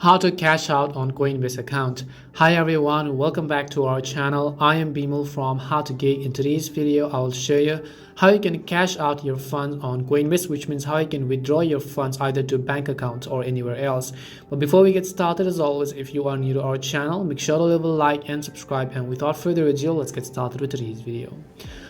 How to cash out on Coinbase account. Hi everyone, welcome back to our channel. I am Bimal from How to Geek. In today's video, I will show you how you can cash out your funds on Coinbase, which means how you can withdraw your funds either to bank accounts or anywhere else. But before we get started, as always, if you are new to our channel, make sure to leave a like and subscribe. And without further ado, let's get started with today's video.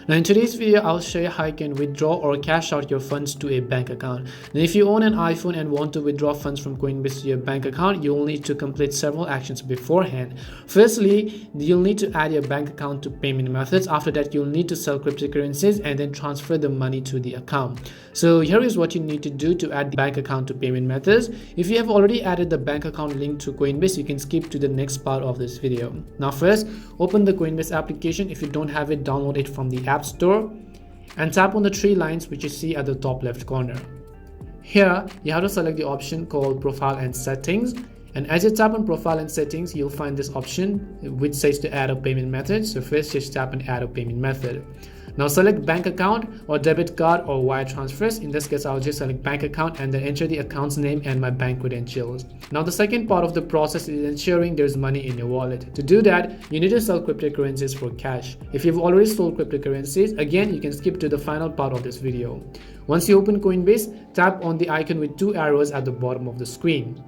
Now in today's video, I'll show you how you can withdraw or cash out your funds to a bank account. Now if you own an iPhone and want to withdraw funds from Coinbase to your bank account, you will need to complete several actions beforehand. Firstly, you'll need to add your bank account to payment methods. After that, you'll need to sell cryptocurrencies and then transfer the money to the account. So here is what you need to do to add the bank account to payment methods. If you have already added the bank account link to Coinbase, you can skip to the next part of this video. Now first, open the Coinbase application. If you don't have it, download it from the App Store and tap on the three lines which you see at the top left corner. Here you have to select the option called Profile and Settings, and as you tap on Profile and Settings, you'll find this option which says to add a payment method. So first just tap on Add a Payment Method. Now select bank account or debit card or wire transfers. In this case, I'll just select bank account and then enter the account's name and my bank credentials. Now the second part of the process is ensuring there's money in your wallet. To do that, you need to sell cryptocurrencies for cash. If you've already sold cryptocurrencies, again, you can skip to the final part of this video. Once you open Coinbase, tap on the icon with two arrows at the bottom of the screen.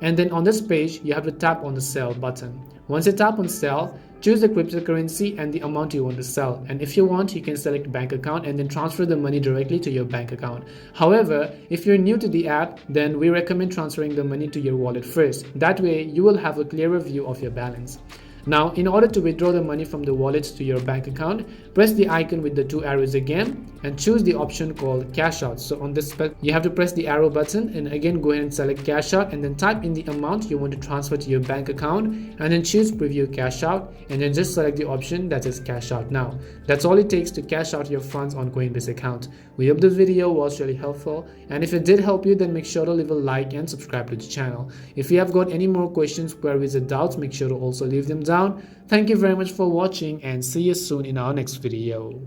And then on this page, you have to tap on the sell button. Once you tap on sell, choose the cryptocurrency and the amount you want to sell. And if you want, you can select bank account and then transfer the money directly to your bank account. However, if you're new to the app, then we recommend transferring the money to your wallet first. That way, you will have a clearer view of your balance. Now, in order to withdraw the money from the wallet to your bank account, press the icon with the two arrows again and choose the option called cash out. So on this, you have to press the arrow button and again go ahead and select cash out and then type in the amount you want to transfer to your bank account and then choose preview cash out and then just select the option that is cash out now. That's all it takes to cash out your funds on Coinbase account. We hope this video was really helpful, and if it did help you, then make sure to leave a like and subscribe to the channel. If you have got any more questions, queries or doubts, make sure to also leave them down. Thank you very much for watching and see you soon in our next video.